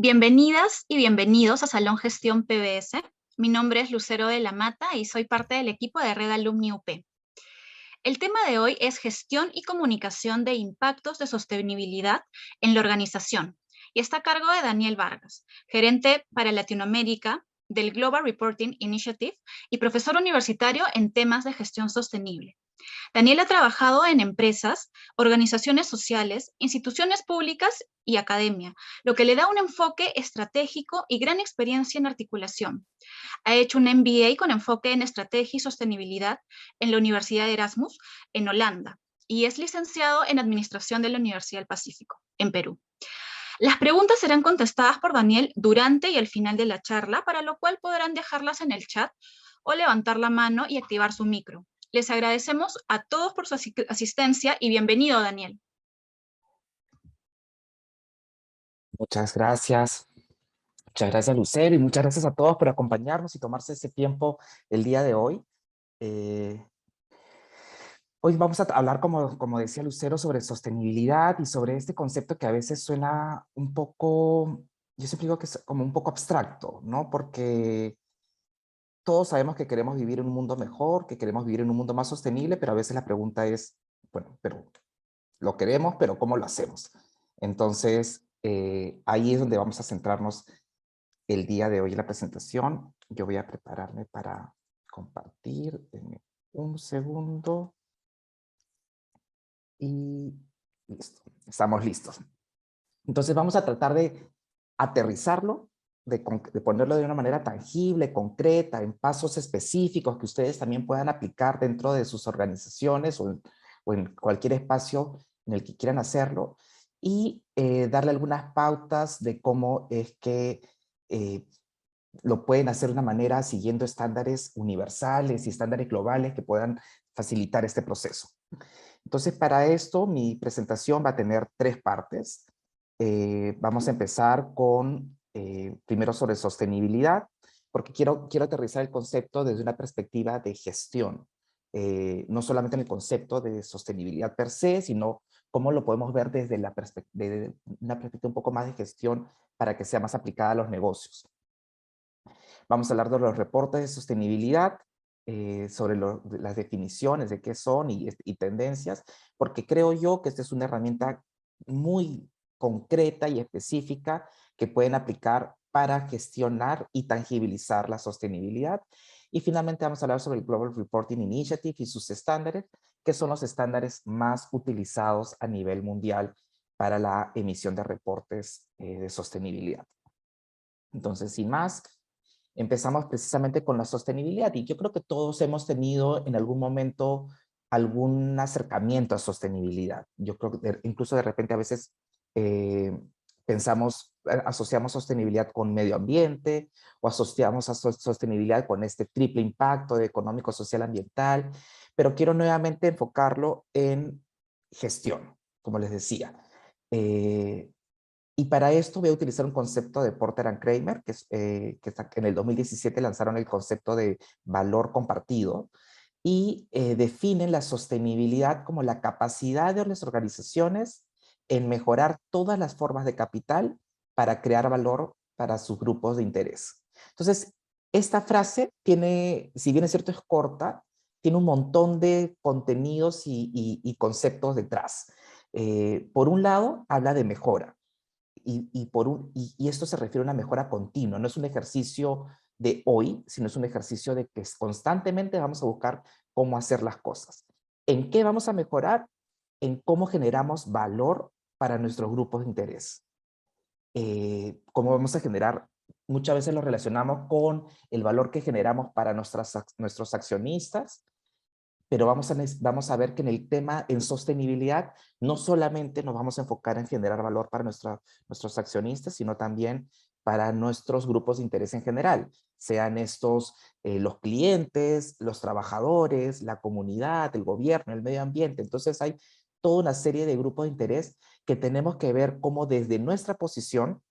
Bienvenidas y bienvenidos a Salón Gestión PBS. Mi nombre es Lucero de la Mata y soy parte del equipo de Red Alumni UP. El tema de hoy es gestión y comunicación de impactos de sostenibilidad en la organización y está a cargo de Daniel Vargas, gerente para Latinoamérica del Global Reporting Initiative y profesor universitario en temas de gestión sostenible. Daniel ha trabajado en empresas, organizaciones sociales, instituciones públicas y academia, lo que le da un enfoque estratégico y gran experiencia en articulación. Ha hecho un MBA con enfoque en estrategia y sostenibilidad en la Universidad de Erasmus, en Holanda, y es licenciado en Administración de la Universidad del Pacífico, en Perú. Las preguntas serán contestadas por Daniel durante y al final de la charla, para lo cual podrán dejarlas en el chat o levantar la mano y activar su micro. Les agradecemos a todos por su asistencia y bienvenido, Daniel. Muchas gracias. Muchas gracias, Lucero, y muchas gracias a todos por acompañarnos y tomarse ese tiempo el día de hoy. Eh, Hoy vamos a hablar, como decía Lucero, sobre sostenibilidad y sobre este concepto que a veces suena un poco, yo siempre digo que es como un poco abstracto, ¿no? Porque todos sabemos que queremos vivir en un mundo mejor, que queremos vivir en un mundo más sostenible, pero a veces la pregunta es, bueno, pero lo queremos, pero ¿cómo lo hacemos? Entonces, ahí es donde vamos a centrarnos el día de hoy en la presentación. Yo voy a prepararme para compartir. Denme un segundo. Y listo. Estamos listos. Entonces vamos a tratar de aterrizarlo, de ponerlo de una manera tangible, concreta, en pasos específicos que ustedes también puedan aplicar dentro de sus organizaciones o en cualquier espacio en el que quieran hacerlo, y darle algunas pautas de cómo es que eh, lo pueden hacer de una manera siguiendo estándares universales y estándares globales que puedan facilitar este proceso. Entonces, para esto, mi presentación va a tener tres partes. Vamos a empezar con, primero sobre sostenibilidad, porque quiero aterrizar el concepto desde una perspectiva de gestión. No solamente en el concepto de sostenibilidad per se, sino cómo lo podemos ver desde de una perspectiva un poco más de gestión para que sea más aplicada a los negocios. Vamos a hablar de los reportes de sostenibilidad, sobre las definiciones de qué son y tendencias, porque creo yo que esta es una herramienta muy concreta y específica que pueden aplicar para gestionar y tangibilizar la sostenibilidad. Y finalmente vamos a hablar sobre el Global Reporting Initiative y sus estándares, que son los estándares más utilizados a nivel mundial para la emisión de reportes de sostenibilidad. Entonces, sin más, empezamos precisamente con la sostenibilidad, y yo creo que todos hemos tenido en algún momento algún acercamiento a sostenibilidad. Yo creo que incluso de repente a veces eh, asociamos sostenibilidad con medio ambiente, o asociamos a sostenibilidad con este triple impacto de económico, social, ambiental, pero quiero nuevamente enfocarlo en gestión, como les decía. Eh, y para esto voy a utilizar un concepto de Porter and Kramer, que en el 2017 lanzaron el concepto de valor compartido, y definen la sostenibilidad como la capacidad de las organizaciones en mejorar todas las formas de capital para crear valor para sus grupos de interés. Entonces, esta frase tiene, si bien es cierto es corta, tiene un montón de contenidos y conceptos detrás. Por un lado, habla de mejora. Y esto se refiere a una mejora continua, no es un ejercicio de hoy, sino es un ejercicio de que constantemente vamos a buscar cómo hacer las cosas. ¿En qué vamos a mejorar? En cómo generamos valor para nuestros grupos de interés. Cómo vamos a generar, muchas veces lo relacionamos con el valor que generamos para nuestros accionistas, pero vamos a ver que en el tema, en sostenibilidad, no solamente nos vamos a enfocar en generar valor para nuestros accionistas, sino también para nuestros grupos de interés en general, sean estos los clientes, los trabajadores, la comunidad, el gobierno, el medio ambiente. Entonces hay toda una serie de grupos de interés que tenemos que ver cómo desde nuestra posición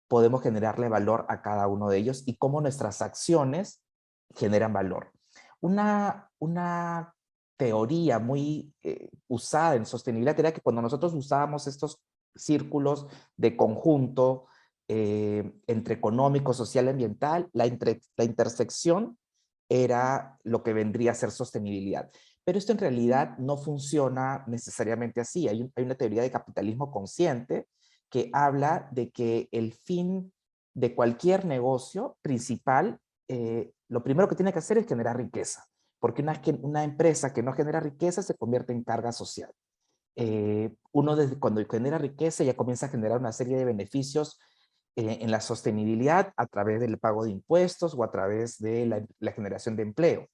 podemos generarle valor a cada uno de ellos y cómo nuestras acciones generan valor. Una teoría muy usada en sostenibilidad era que cuando nosotros usábamos estos círculos de conjunto, entre económico, social y ambiental, la intersección era lo que vendría a ser sostenibilidad. Pero esto en realidad no funciona necesariamente así. Hay una teoría de capitalismo consciente que habla de que el fin de cualquier negocio principal, lo primero que tiene que hacer es generar riqueza, porque una empresa que no genera riqueza se convierte en carga social. Uno desde cuando genera riqueza ya comienza a generar una serie de beneficios en la sostenibilidad a través del pago de impuestos o a través de la generación de empleo.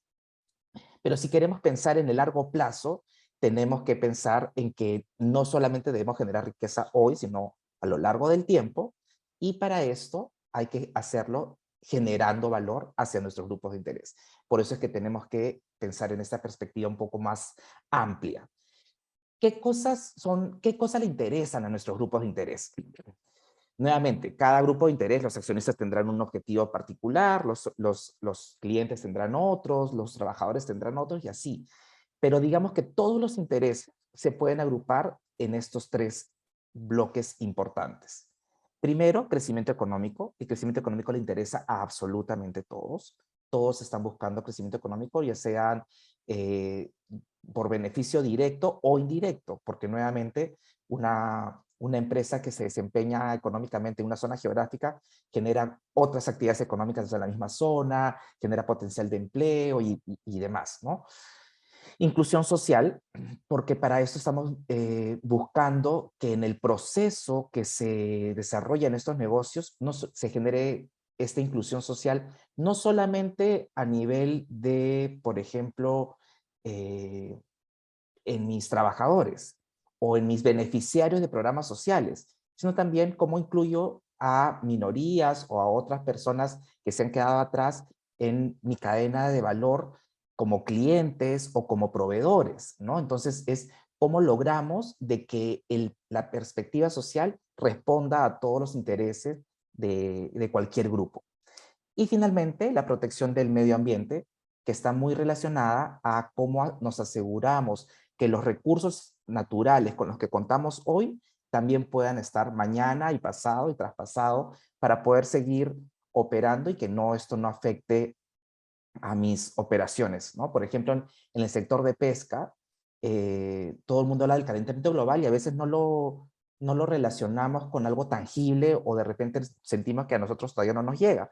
Pero si queremos pensar en el largo plazo, tenemos que pensar en que no solamente debemos generar riqueza hoy, sino a lo largo del tiempo, y para esto hay que hacerlo generando valor hacia nuestros grupos de interés. Por eso es que tenemos que pensar en esta perspectiva un poco más amplia. ¿Qué cosas le interesan a nuestros grupos de interés? Nuevamente, cada grupo de interés, los accionistas tendrán un objetivo particular, los clientes tendrán otros, los trabajadores tendrán otros y así. Pero digamos que todos los intereses se pueden agrupar en estos tres bloques importantes. Primero, crecimiento económico. El crecimiento económico le interesa a absolutamente todos. Todos están buscando crecimiento económico, ya sean eh, por beneficio directo o indirecto, porque nuevamente una empresa que se desempeña económicamente en una zona geográfica genera otras actividades económicas en la misma zona, genera potencial de empleo y demás, ¿no? Inclusión social, porque para eso estamos buscando que en el proceso que se desarrolla en estos negocios se genere esta inclusión social, no solamente a nivel de, por ejemplo, eh, en mis trabajadores o en mis beneficiarios de programas sociales, sino también cómo incluyo a minorías o a otras personas que se han quedado atrás en mi cadena de valor como clientes o como proveedores, ¿no? Entonces es cómo logramos de que la perspectiva social responda a todos los intereses de cualquier grupo. Y finalmente, la protección del medio ambiente, que está muy relacionada a cómo nos aseguramos que los recursos naturales con los que contamos hoy también puedan estar mañana y pasado y traspasado para poder seguir operando y que esto no afecte a mis operaciones, ¿no? Por ejemplo, en el sector de pesca, todo el mundo habla del calentamiento global y a veces no lo relacionamos con algo tangible o de repente sentimos que a nosotros todavía no nos llega.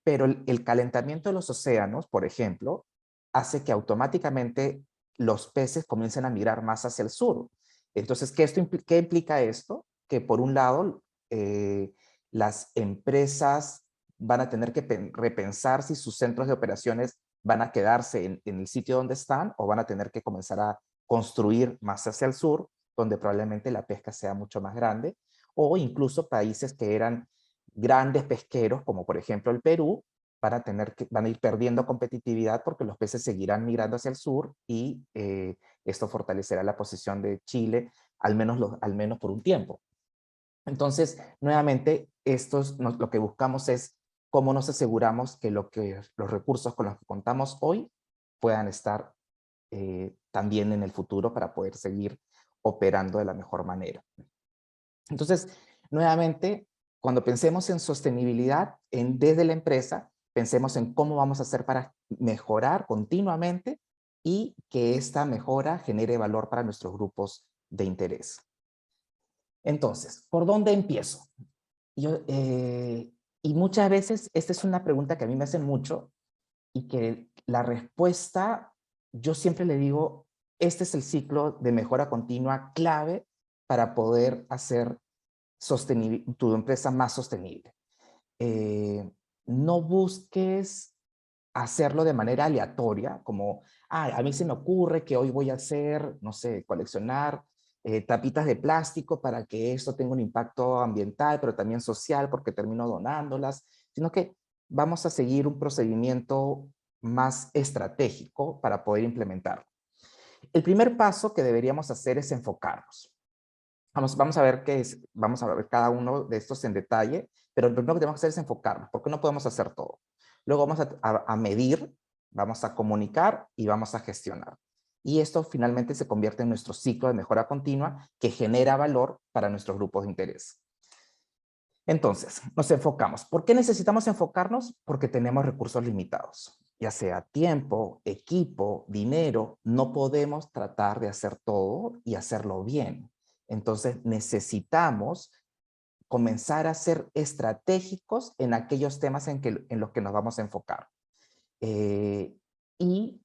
Pero el calentamiento de los océanos, por ejemplo, hace que automáticamente los peces comiencen a migrar más hacia el sur. Entonces, ¿qué implica esto? Que por un lado, las empresas van a tener que repensar si sus centros de operaciones van a quedarse en el sitio donde están o van a tener que comenzar a construir más hacia el sur, donde probablemente la pesca sea mucho más grande, o incluso países que eran grandes pesqueros, como por ejemplo el Perú, van a ir perdiendo competitividad porque los peces seguirán migrando hacia el sur y esto fortalecerá la posición de Chile, al menos por un tiempo. Entonces, nuevamente, lo que buscamos es cómo nos aseguramos que los recursos con los que contamos hoy puedan estar también en el futuro para poder seguir operando de la mejor manera. Entonces, nuevamente, cuando pensemos en sostenibilidad desde la empresa, pensemos en cómo vamos a hacer para mejorar continuamente y que esta mejora genere valor para nuestros grupos de interés. Entonces, ¿por dónde empiezo? Y muchas veces esta es una pregunta que a mí me hacen mucho y que la respuesta, yo siempre le digo, este es el ciclo de mejora continua clave para poder hacer tu empresa más sostenible. No busques hacerlo de manera aleatoria, como, a mí se me ocurre que hoy voy a hacer, no sé, coleccionar tapitas de plástico para que esto tenga un impacto ambiental, pero también social, porque termino donándolas, sino que vamos a seguir un procedimiento más estratégico para poder implementarlo. El primer paso que deberíamos hacer es enfocarnos. Vamos a ver vamos a ver cada uno de estos en detalle, pero lo primero que tenemos que hacer es enfocarnos, porque no podemos hacer todo. Luego vamos a medir, vamos a comunicar y vamos a gestionar. Y esto finalmente se convierte en nuestro ciclo de mejora continua que genera valor para nuestros grupos de interés. Entonces, nos enfocamos. ¿Por qué necesitamos enfocarnos? Porque tenemos recursos limitados, ya sea tiempo, equipo, dinero. No podemos tratar de hacer todo y hacerlo bien. Entonces, necesitamos comenzar a ser estratégicos en aquellos temas en los que nos vamos a enfocar. Y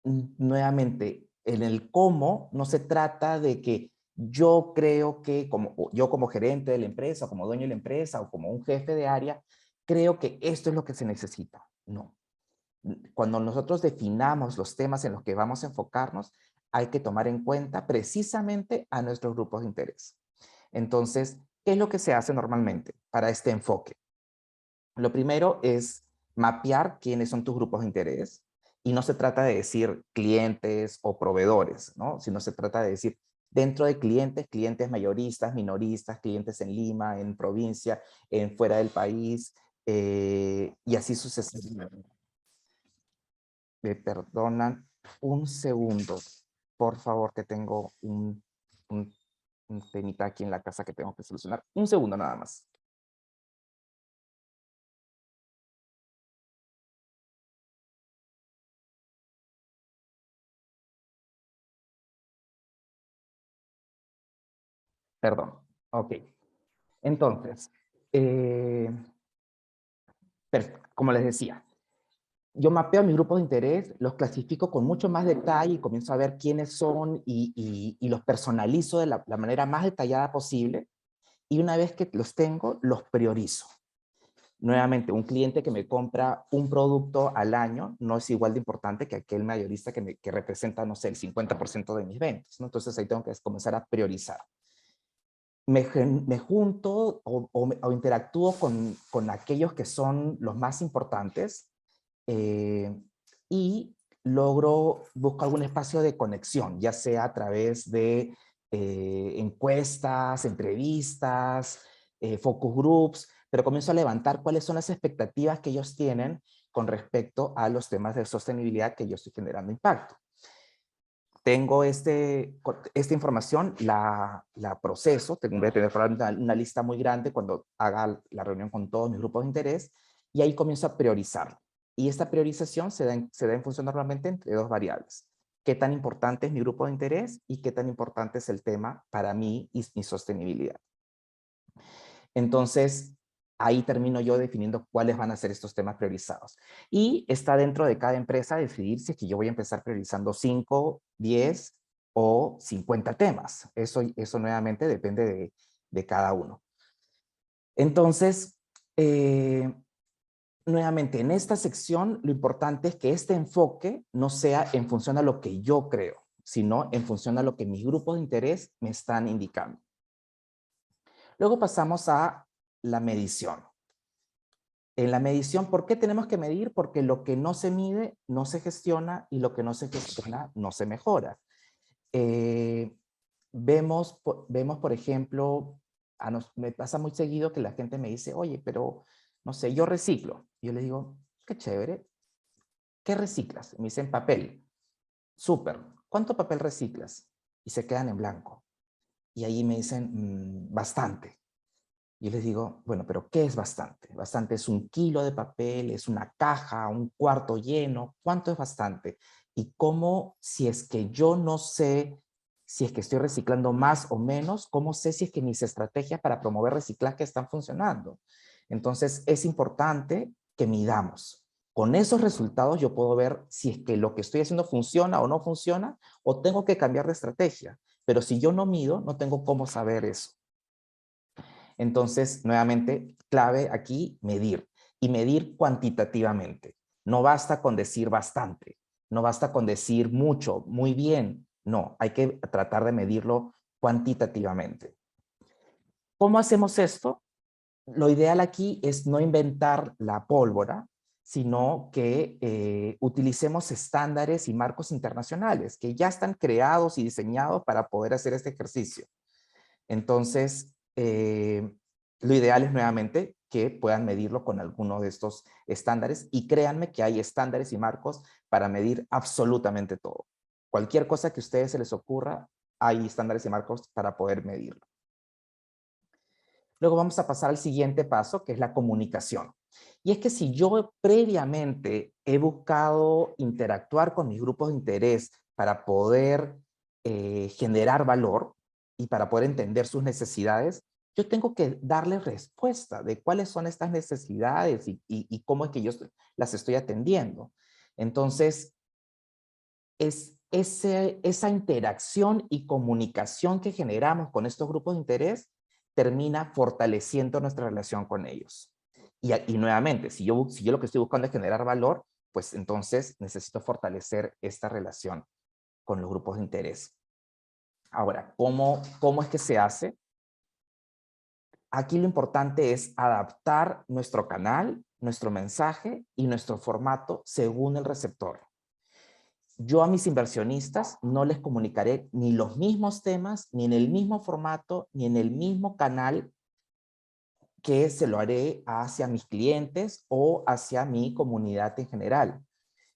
nuevamente, en el cómo no se trata de que yo creo que yo como gerente de la empresa, como dueño de la empresa o como un jefe de área, creo que esto es lo que se necesita. No. Cuando nosotros definamos los temas en los que vamos a enfocarnos, hay que tomar en cuenta precisamente a nuestros grupos de interés. Entonces, ¿qué es lo que se hace normalmente para este enfoque? Lo primero es mapear quiénes son tus grupos de interés. Y no se trata de decir clientes o proveedores, ¿no? Sino se trata de decir dentro de clientes, clientes mayoristas, minoristas, clientes en Lima, en provincia, en fuera del país, y así sucesivamente. Me perdonan un segundo, por favor, que tengo un temita aquí en la casa que tengo que solucionar. Un segundo nada más. Perdón. Ok. Entonces, como les decía, yo mapeo mis grupos de interés, los clasifico con mucho más detalle y comienzo a ver quiénes son y los personalizo de la manera más detallada posible. Y una vez que los tengo, los priorizo. Nuevamente, un cliente que me compra un producto al año no es igual de importante que aquel mayorista que representa, no sé, el 50% de mis ventas, ¿no? Entonces ahí tengo que comenzar a priorizar. Me junto o interactúo con aquellos que son los más importantes, y busco algún espacio de conexión, ya sea a través de encuestas, entrevistas, focus groups, pero comienzo a levantar cuáles son las expectativas que ellos tienen con respecto a los temas de sostenibilidad que yo estoy generando impacto. Tengo esta información, la proceso, voy a tener una lista muy grande cuando haga la reunión con todos mis grupos de interés, y ahí comienzo a priorizar. Y esta priorización se da en función normalmente entre dos variables. ¿Qué tan importante es mi grupo de interés y qué tan importante es el tema para mí y mi sostenibilidad? Entonces, ahí termino yo definiendo cuáles van a ser estos temas priorizados. Y está dentro de cada empresa decidir si es que yo voy a empezar priorizando 5, 10 o 50 temas. Eso nuevamente depende de cada uno. Entonces, nuevamente, en esta sección, lo importante es que este enfoque no sea en función a lo que yo creo, sino en función a lo que mis grupos de interés me están indicando. Luego pasamos a la medición. En la medición, ¿por qué tenemos que medir? Porque lo que no se mide no se gestiona y lo que no se gestiona no se mejora. Eh, vemos, por ejemplo, me pasa muy seguido que la gente me dice, oye, pero no sé, yo reciclo. Yo le digo, qué chévere. ¿Qué reciclas? Me dicen papel. Súper. ¿Cuánto papel reciclas? Y se quedan en blanco. Y ahí me dicen, bastante. Yo les digo, bueno, pero ¿qué es bastante? Bastante es 1 kilo de papel, es una caja, un cuarto lleno. ¿Cuánto es bastante? Y cómo, si es que yo no sé si es que estoy reciclando más o menos, ¿cómo sé si es que mis estrategias para promover reciclaje están funcionando? Entonces, es importante que midamos. Con esos resultados yo puedo ver si es que lo que estoy haciendo funciona o no funciona, o tengo que cambiar de estrategia. Pero si yo no mido, no tengo cómo saber eso. Entonces, nuevamente, clave aquí, medir. Y medir cuantitativamente. No basta con decir bastante. No basta con decir mucho, muy bien. No, hay que tratar de medirlo cuantitativamente. ¿Cómo hacemos esto? Lo ideal aquí es no inventar la pólvora, sino que utilicemos estándares y marcos internacionales que ya están creados y diseñados para poder hacer este ejercicio. Entonces, lo ideal es nuevamente que puedan medirlo con alguno de estos estándares, y créanme que hay estándares y marcos para medir absolutamente todo. Cualquier cosa que a ustedes se les ocurra, hay estándares y marcos para poder medirlo. Luego vamos a pasar al siguiente paso, que es la comunicación. Y es que si yo previamente he buscado interactuar con mis grupos de interés para poder generar valor y para poder entender sus necesidades, yo tengo que darles respuesta de cuáles son estas necesidades y cómo es que yo las estoy atendiendo. Entonces, esa interacción y comunicación que generamos con estos grupos de interés termina fortaleciendo nuestra relación con ellos. Y nuevamente, si yo lo que estoy buscando es generar valor, pues entonces necesito fortalecer esta relación con los grupos de interés. Ahora, ¿cómo es que se hace? Aquí lo importante es adaptar nuestro canal, nuestro mensaje y nuestro formato según el receptor. Yo a mis inversionistas no les comunicaré ni los mismos temas, ni en el mismo formato, ni en el mismo canal que se lo haré hacia mis clientes o hacia mi comunidad en general.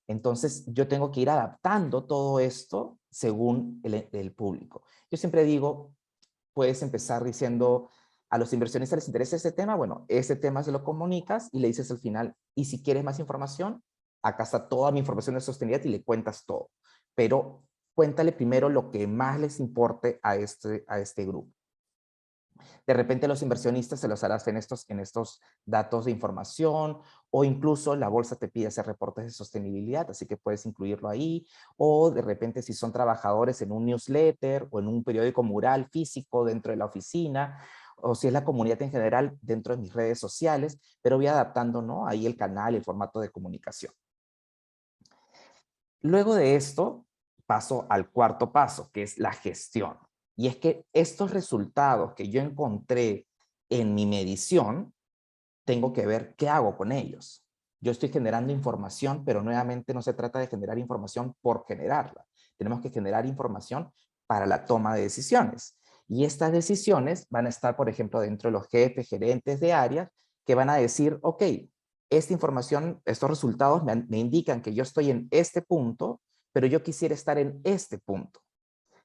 Entonces, yo tengo que ir adaptando todo esto según el público. Yo siempre digo, puedes empezar diciendo, a los inversionistas les interesa este tema, bueno, ese tema se lo comunicas y le dices al final, y si quieres más información, acá está toda mi información de sostenibilidad y le cuentas todo. Pero cuéntale primero lo que más les importe a este grupo. De repente los inversionistas se los harás en estos datos de información, o incluso la bolsa te pide hacer reportes de sostenibilidad, así que puedes incluirlo ahí, o de repente si son trabajadores en un newsletter o en un periódico mural físico dentro de la oficina, o si es la comunidad en general dentro de mis redes sociales, pero voy adaptando, ¿no?, ahí el canal, el formato de comunicación. Luego de esto, paso al cuarto paso, que es la gestión. Y es que estos resultados que yo encontré en mi medición, tengo que ver qué hago con ellos. Yo estoy generando información, pero nuevamente no se trata de generar información por generarla. Tenemos que generar información para la toma de decisiones. Y estas decisiones van a estar, por ejemplo, dentro de los jefes, gerentes de áreas, que van a decir, ok, esta información, estos resultados me indican que yo estoy en este punto, pero yo quisiera estar en este punto.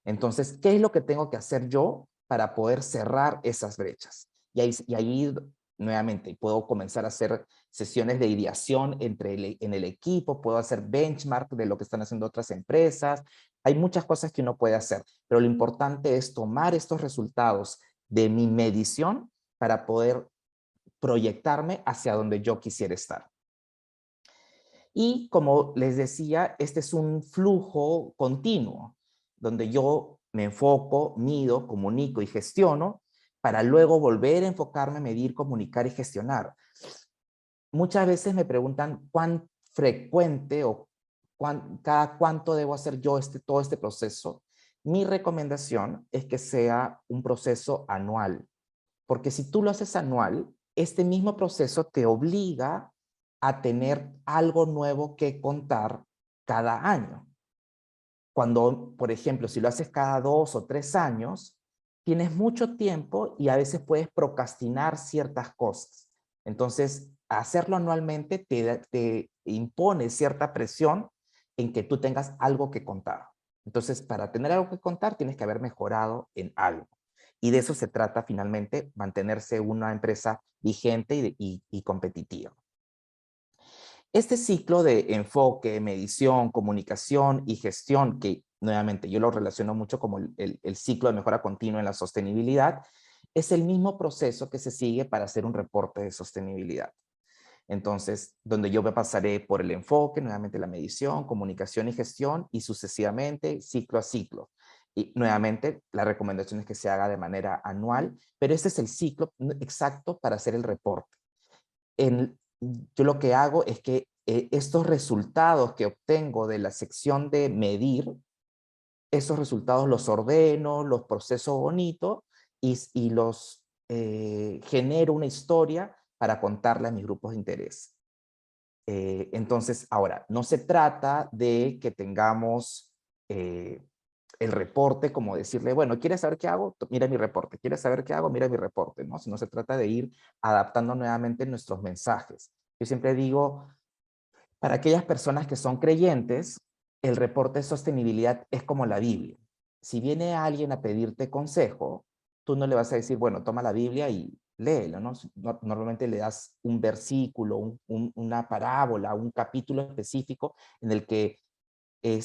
Entonces, ¿qué es lo que tengo que hacer yo para poder cerrar esas brechas? Y ahí nuevamente, puedo comenzar a hacer sesiones de ideación en el equipo, puedo hacer benchmark de lo que están haciendo otras empresas. Hay muchas cosas que uno puede hacer, pero lo importante es tomar estos resultados de mi medición para poder proyectarme hacia donde yo quisiera estar. Y como les decía, este es un flujo continuo, donde yo me enfoco, mido, comunico y gestiono, para luego volver a enfocarme, medir, comunicar y gestionar. Muchas veces me preguntan cuán frecuente o cada cuánto debo hacer yo todo este proceso. Mi recomendación es que sea un proceso anual, porque si tú lo haces anual, este mismo proceso te obliga a tener algo nuevo que contar cada año. Cuando, por ejemplo, si lo haces cada 2 o 3 años, tienes mucho tiempo y a veces puedes procrastinar ciertas cosas. Entonces, hacerlo anualmente te impone cierta presión en que tú tengas algo que contar. Entonces, para tener algo que contar, tienes que haber mejorado en algo. Y de eso se trata finalmente, mantenerse una empresa vigente y competitiva. Este ciclo de enfoque, medición, comunicación y gestión, que nuevamente yo lo relaciono mucho como el ciclo de mejora continua en la sostenibilidad, es el mismo proceso que se sigue para hacer un reporte de sostenibilidad. Entonces, donde yo me pasaré por el enfoque, nuevamente la medición, comunicación y gestión, y sucesivamente, ciclo a ciclo. Y nuevamente, la recomendación es que se haga de manera anual, pero este es el ciclo exacto para hacer el reporte. Yo lo que hago es que estos resultados que obtengo de la sección de medir, esos resultados los ordeno, los proceso bonito y los genero una historia para contarle a mis grupos de interés. Entonces, ahora, no se trata de que tengamos el reporte como decirle, bueno, ¿quieres saber qué hago? Mira mi reporte. ¿Quieres saber qué hago? Mira mi reporte, ¿no? Sino se trata de ir adaptando nuevamente nuestros mensajes. Yo siempre digo, para aquellas personas que son creyentes, el reporte de sostenibilidad es como la Biblia. Si viene alguien a pedirte consejo, tú no le vas a decir, bueno, toma la Biblia y léelo, ¿no? Normalmente le das un versículo, una parábola, un capítulo específico en el que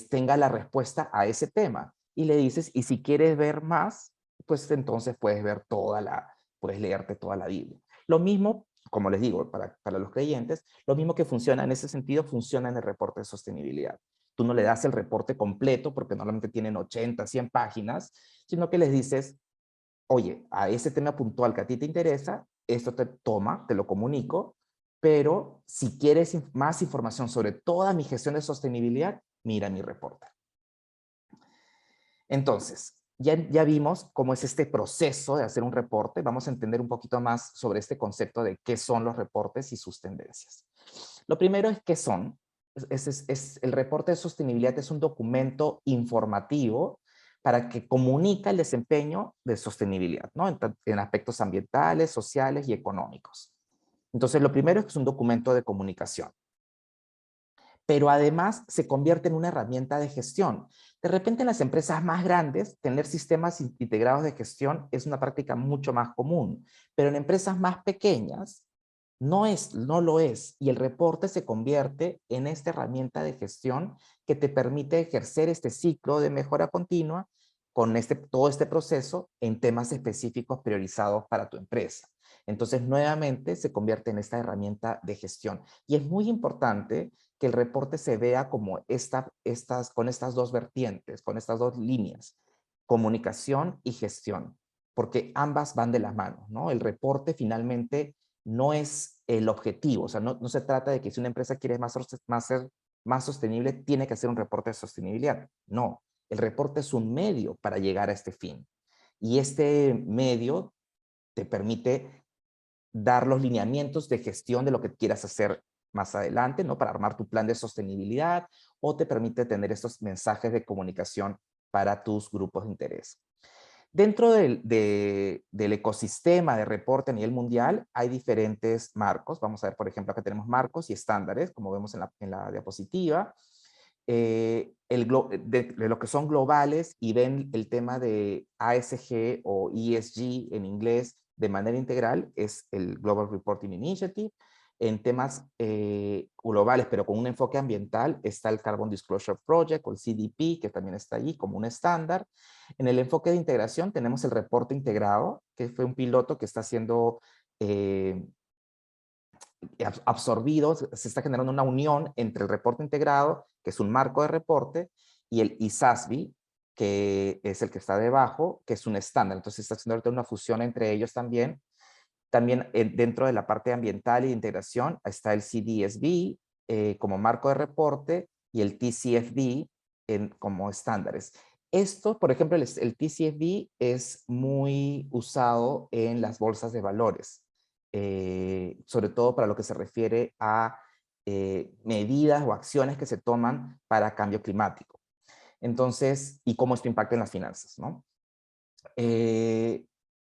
tenga la respuesta a ese tema. Y le dices, y si quieres ver más, pues entonces puedes leerte toda la Biblia. Lo mismo, como les digo, para los creyentes, lo mismo que funciona en ese sentido, funciona en el reporte de sostenibilidad. Tú no le das el reporte completo, porque normalmente tienen 80, 100 páginas, sino que les dices, oye, a ese tema puntual que a ti te interesa, esto te lo comunico, pero si quieres más información sobre toda mi gestión de sostenibilidad, mira mi reporte. Entonces, ya vimos cómo es este proceso de hacer un reporte. Vamos a entender un poquito más sobre este concepto de qué son los reportes y sus tendencias. Lo primero es qué son. El reporte de sostenibilidad es un documento informativo para que comunica el desempeño de sostenibilidad, ¿no? En aspectos ambientales, sociales y económicos. Entonces, lo primero es que es un documento de comunicación, pero además se convierte en una herramienta de gestión. De repente en las empresas más grandes, tener sistemas integrados de gestión es una práctica mucho más común, pero en empresas más pequeñas no lo es, y el reporte se convierte en esta herramienta de gestión que te permite ejercer este ciclo de mejora continua con todo este proceso en temas específicos priorizados para tu empresa. Entonces, nuevamente se convierte en esta herramienta de gestión. Y es muy importante que el reporte se vea como con estas dos vertientes, con estas dos líneas, comunicación y gestión, porque ambas van de la mano, ¿no? El reporte finalmente no es el objetivo, o sea, no se trata de que si una empresa quiere ser más sostenible, tiene que hacer un reporte de sostenibilidad. No, el reporte es un medio para llegar a este fin. Y este medio te permite dar los lineamientos de gestión de lo que quieras hacer más adelante, ¿no? Para armar tu plan de sostenibilidad, o te permite tener estos mensajes de comunicación para tus grupos de interés. Dentro del ecosistema de reporte a nivel mundial hay diferentes marcos. Vamos a ver, por ejemplo, acá tenemos marcos y estándares, como vemos en la diapositiva. De lo que son globales y ven el tema de ASG o ESG en inglés de manera integral, es el Global Reporting Initiative. En temas globales, pero con un enfoque ambiental, está el Carbon Disclosure Project o el CDP, que también está allí como un estándar. En el enfoque de integración tenemos el reporte integrado, que fue un piloto que está siendo absorbido, se está generando una unión entre el reporte integrado, que es un marco de reporte, y el ISASB, que es el que está debajo, que es un estándar. Entonces está haciendo ahorita una fusión entre ellos también. También dentro de la parte ambiental y de integración está el CDSB como marco de reporte y el TCFD como estándares. Esto, por ejemplo, el TCFD es muy usado en las bolsas de valores, sobre todo para lo que se refiere a medidas o acciones que se toman para cambio climático. Entonces, y cómo esto impacta en las finanzas, ¿no?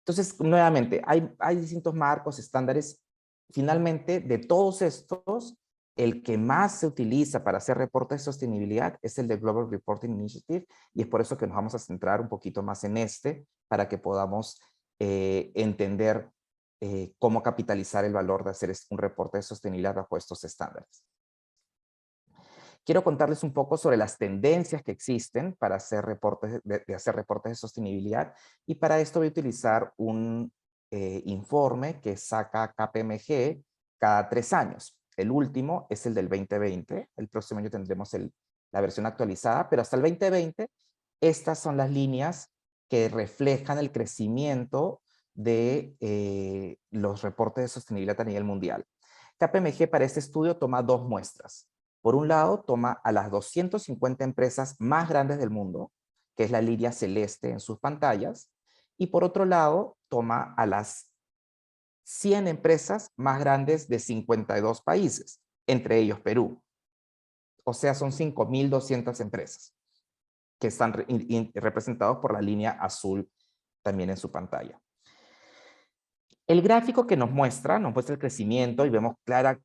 Entonces, nuevamente, hay distintos marcos, estándares. Finalmente, de todos estos, el que más se utiliza para hacer reportes de sostenibilidad es el de Global Reporting Initiative, y es por eso que nos vamos a centrar un poquito más en para que podamos entender cómo capitalizar el valor de hacer un reporte de sostenibilidad bajo estos estándares. Quiero contarles un poco sobre las tendencias que existen para hacer reportes hacer reportes de sostenibilidad, y para esto voy a utilizar un informe que saca KPMG cada 3 años. El último es el del 2020, el próximo año tendremos la versión actualizada, pero hasta el 2020 estas son las líneas que reflejan el crecimiento de los reportes de sostenibilidad a nivel mundial. KPMG para este estudio toma 2 muestras. Por un lado, toma a las 250 empresas más grandes del mundo, que es la línea celeste en sus pantallas, y por otro lado, toma a las 100 empresas más grandes de 52 países, entre ellos Perú. O sea, son 5.200 empresas que están representados por la línea azul también en su pantalla. El gráfico que nos muestra el crecimiento, y vemos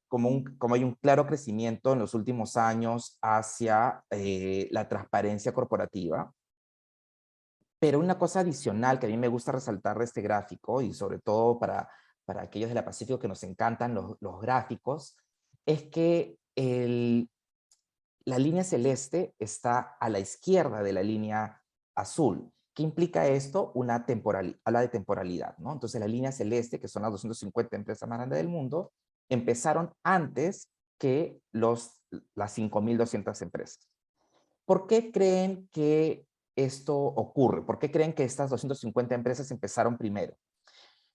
cómo hay un claro crecimiento en los últimos años hacia la transparencia corporativa. Pero una cosa adicional que a mí me gusta resaltar de este gráfico, y sobre todo para para aquellos de la Pacífico que nos encantan los gráficos, es que la línea celeste está a la izquierda de la línea azul. ¿Qué implica esto? Habla de temporalidad, ¿no? Entonces la línea celeste, que son las 250 empresas más grandes del mundo, empezaron antes que las 5.200 empresas. ¿Por qué creen que esto ocurre? ¿Por qué creen que estas 250 empresas empezaron primero?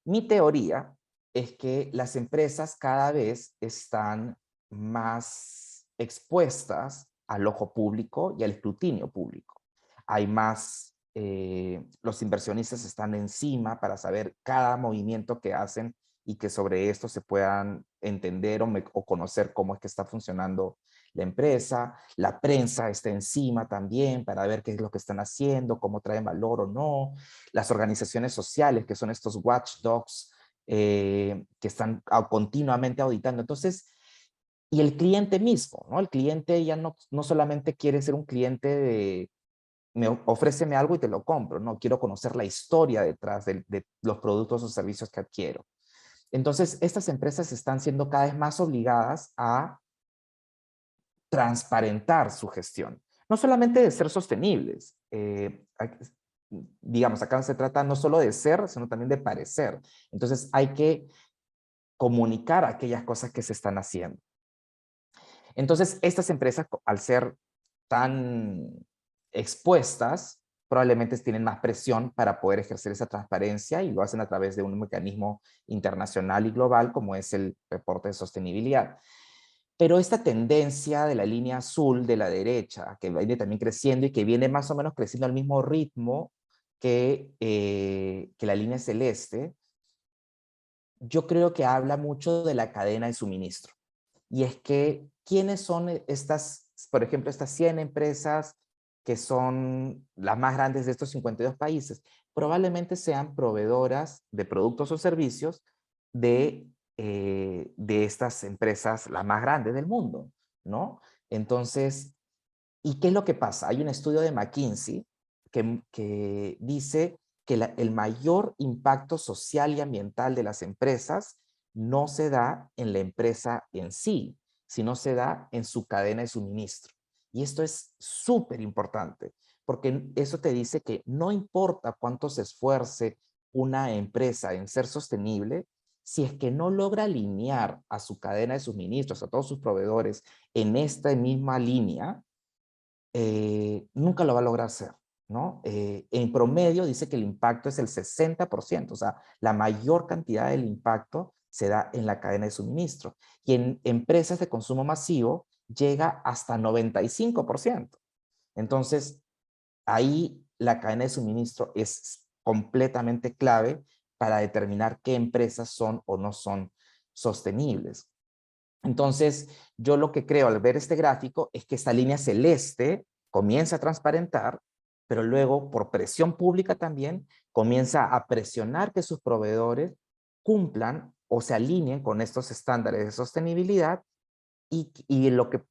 Mi teoría es que las empresas cada vez están más expuestas al ojo público y al escrutinio público. Hay más, los inversionistas están encima para saber cada movimiento que hacen y que sobre esto se puedan entender o conocer cómo es que está funcionando la empresa. La prensa está encima también para ver qué es lo que están haciendo, cómo traen valor o no. Las organizaciones sociales, que son estos watchdogs, que están continuamente auditando. Entonces, y el cliente mismo, ¿no? El cliente ya no solamente quiere ser un cliente de, ofréceme algo y te lo compro, no, quiero conocer la historia detrás de los productos o servicios que adquiero. Entonces, estas empresas están siendo cada vez más obligadas a transparentar su gestión. No solamente de ser sostenibles, digamos, acá se trata no solo de ser, sino también de parecer. Entonces hay que comunicar aquellas cosas que se están haciendo. Entonces estas empresas, al ser tan expuestas, probablemente tienen más presión para poder ejercer esa transparencia y lo hacen a través de un mecanismo internacional y global como es el reporte de sostenibilidad. Pero esta tendencia de la línea azul de la derecha, que viene también creciendo y que viene más o menos creciendo al mismo ritmo que la línea celeste, yo creo que habla mucho de la cadena de suministro. Y es que, ¿quiénes son estas, por ejemplo, estas 100 empresas que son las más grandes de estos 52 países? Probablemente sean proveedoras de productos o servicios de estas empresas, las más grandes del mundo, ¿no? Entonces, ¿y qué es lo que pasa? Hay un estudio de McKinsey que dice que el mayor impacto social y ambiental de las empresas no se da en la empresa en sí, sino se da en su cadena de suministro. Y esto es súper importante, porque eso te dice que no importa cuánto se esfuerce una empresa en ser sostenible, si es que no logra alinear a su cadena de suministros, a todos sus proveedores en esta misma línea, nunca lo va a lograr hacer, ¿no? En promedio dice que el impacto es el 60%, o sea, la mayor cantidad del impacto se da en la cadena de suministro. Y en empresas de consumo masivo llega hasta 95%. Entonces, ahí la cadena de suministro es completamente clave para determinar qué empresas son o no son sostenibles. Entonces, yo lo que creo al ver este gráfico es que esta línea celeste comienza a transparentar, pero luego por presión pública también comienza a presionar que sus proveedores cumplan o se alineen con estos estándares de sostenibilidad y lo que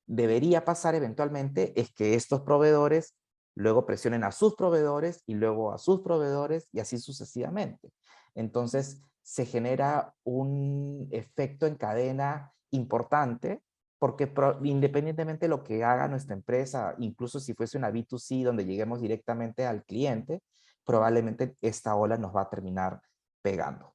debería pasar eventualmente es que estos proveedores luego presionen a sus proveedores y luego a sus proveedores y así sucesivamente. Entonces se genera un efecto en cadena importante porque independientemente de lo que haga nuestra empresa, incluso si fuese una B2C donde lleguemos directamente al cliente, probablemente esta ola nos va a terminar pegando.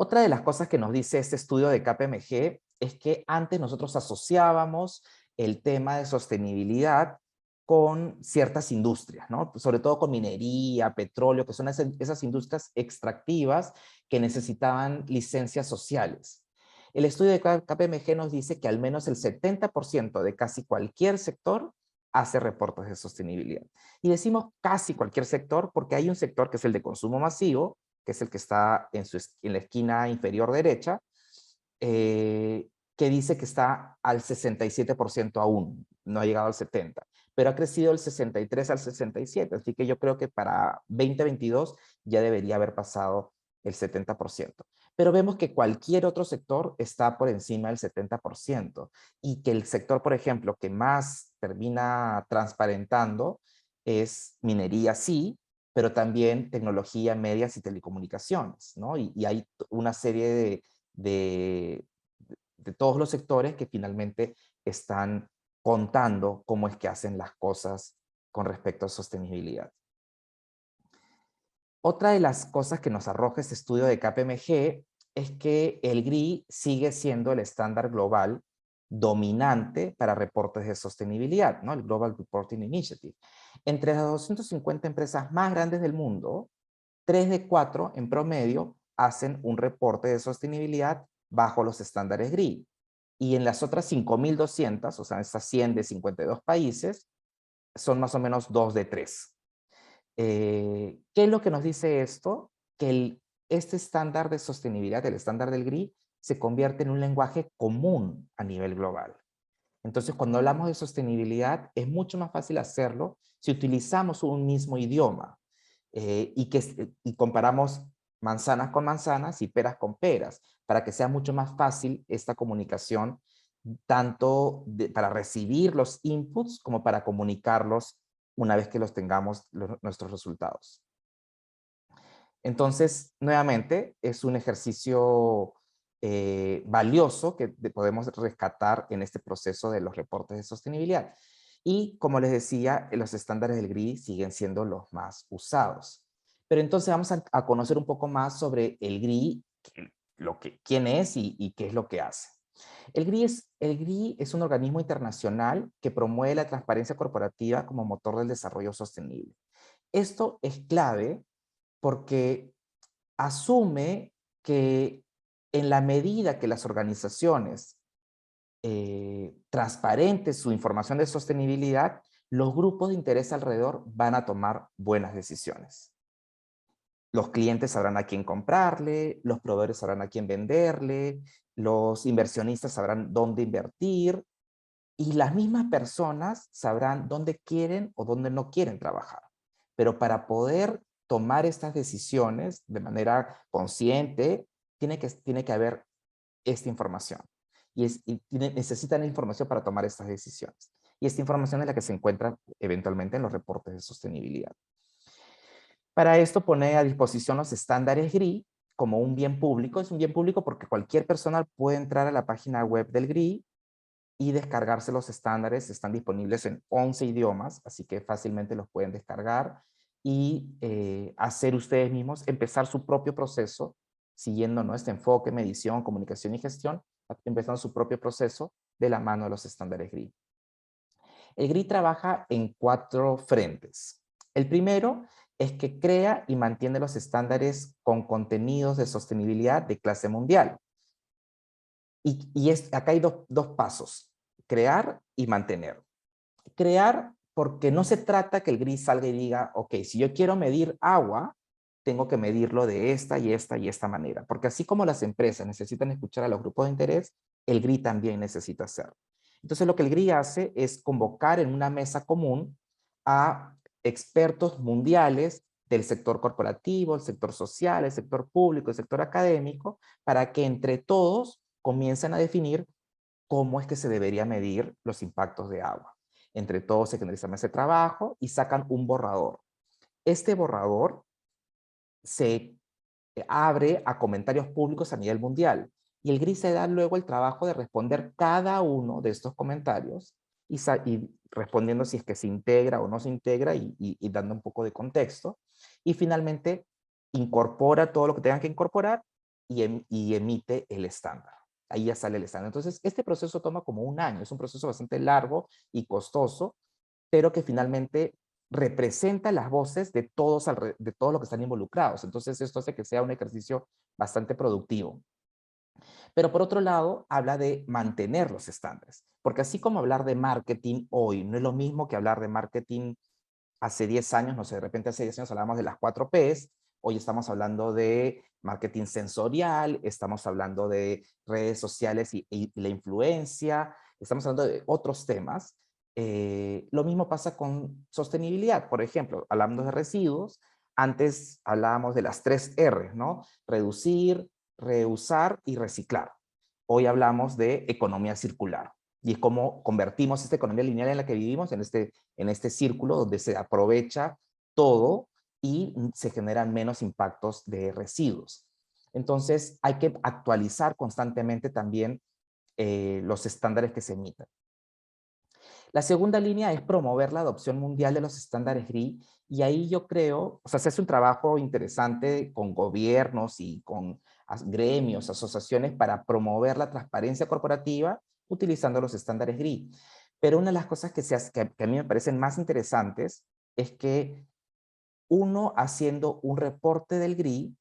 Otra de las cosas que nos dice este estudio de KPMG es que antes nosotros asociábamos el tema de sostenibilidad con ciertas industrias, ¿no? Sobre todo con minería, petróleo, que son esas industrias extractivas que necesitaban licencias sociales. El estudio de KPMG nos dice que al menos el 70% de casi cualquier sector hace reportes de sostenibilidad. Y decimos casi cualquier sector porque hay un sector que es el de consumo masivo, que es el que está en la esquina inferior derecha, que dice que está al 67% aún, no ha llegado al 70%, pero ha crecido del 63 al 67, así que yo creo que para 2022 ya debería haber pasado el 70%. Pero vemos que cualquier otro sector está por encima del 70% y que el sector, por ejemplo, que más termina transparentando es minería, sí, pero también tecnología, medios y telecomunicaciones, ¿no? Y hay una serie de todos los sectores que finalmente están contando cómo es que hacen las cosas con respecto a sostenibilidad. Otra de las cosas que nos arroja este estudio de KPMG es que el GRI sigue siendo el estándar global dominante para reportes de sostenibilidad, ¿no? El Global Reporting Initiative. Entre las 250 empresas más grandes del mundo, 3 de 4 en promedio hacen un reporte de sostenibilidad bajo los estándares GRI. Y en las otras 5.200, o sea, estas 100 de 52 países, son más o menos 2 de 3. ¿Qué es lo que nos dice esto? Que este estándar de sostenibilidad, el estándar del GRI, se convierte en un lenguaje común a nivel global. Entonces, cuando hablamos de sostenibilidad, es mucho más fácil hacerlo si utilizamos un mismo idioma y comparamos manzanas con manzanas y peras con peras, para que sea mucho más fácil esta comunicación, tanto para recibir los inputs como para comunicarlos una vez que los tengamos nuestros resultados. Entonces, nuevamente, es un ejercicio valioso que podemos rescatar en este proceso de los reportes de sostenibilidad. Y como les decía, los estándares del GRI siguen siendo los más usados. Pero entonces vamos a conocer un poco más sobre el GRI, quién es y qué es lo que hace. El GRI es un organismo internacional que promueve la transparencia corporativa como motor del desarrollo sostenible. Esto es clave porque asume que en la medida que las organizaciones transparenten su información de sostenibilidad, los grupos de interés alrededor van a tomar buenas decisiones. Los clientes sabrán a quién comprarle, los proveedores sabrán a quién venderle, los inversionistas sabrán dónde invertir y las mismas personas sabrán dónde quieren o dónde no quieren trabajar. Pero para poder tomar estas decisiones de manera consciente, tiene que haber esta información. Necesitan información para tomar estas decisiones. Y esta información es la que se encuentra eventualmente en los reportes de sostenibilidad. Para esto pone a disposición los estándares GRI como un bien público. Es un bien público porque cualquier persona puede entrar a la página web del GRI y descargarse los estándares. Están disponibles en 11 idiomas, así que fácilmente los pueden descargar y hacer ustedes mismos, empezar su propio proceso, siguiendo este enfoque, medición, comunicación y gestión, empezando su propio proceso de la mano de los estándares GRI. El GRI trabaja en 4 frentes. El primero es que crea y mantiene los estándares con contenidos de sostenibilidad de clase mundial. Acá hay dos pasos, crear y mantener. Crear porque no se trata que el GRI salga y diga, ok, si yo quiero medir agua, tengo que medirlo de esta y esta y esta manera. Porque así como las empresas necesitan escuchar a los grupos de interés, el GRI también necesita hacerlo. Entonces lo que el GRI hace es convocar en una mesa común a expertos mundiales del sector corporativo, el sector social, el sector público, el sector académico, para que entre todos comiencen a definir cómo es que se debería medir los impactos de agua. Entre todos se realizan ese trabajo y sacan un borrador. Este borrador se abre a comentarios públicos a nivel mundial y el GRI se da luego el trabajo de responder cada uno de estos comentarios y respondiendo si es que se integra o no se integra y dando un poco de contexto. Y finalmente incorpora todo lo que tengan que incorporar y emite el estándar. Ahí ya sale el estándar. Entonces, este proceso toma como un año. Es un proceso bastante largo y costoso, pero que finalmente representa las voces de todos los que están involucrados. Entonces, esto hace que sea un ejercicio bastante productivo. Pero por otro lado, habla de mantener los estándares. Porque así como hablar de marketing hoy no es lo mismo que hablar de marketing hace 10 años, no sé, de repente hace 10 años hablábamos de las 4 Ps, hoy estamos hablando de marketing sensorial, estamos hablando de redes sociales y la influencia, estamos hablando de otros temas. Lo mismo pasa con sostenibilidad, por ejemplo, hablando de residuos, antes hablábamos de las 3 R, ¿no? Reducir, reusar y reciclar. Hoy hablamos de economía circular. Y es como convertimos esta economía lineal en la que vivimos en este círculo donde se aprovecha todo y se generan menos impactos de residuos. Entonces, hay que actualizar constantemente también los estándares que se emiten. La segunda línea es promover la adopción mundial de los estándares GRI, y ahí yo creo, o sea, se hace un trabajo interesante con gobiernos y con gremios, asociaciones para promover la transparencia corporativa utilizando los estándares GRI. Pero una de las cosas que a mí me parecen más interesantes es que uno haciendo un reporte del GRI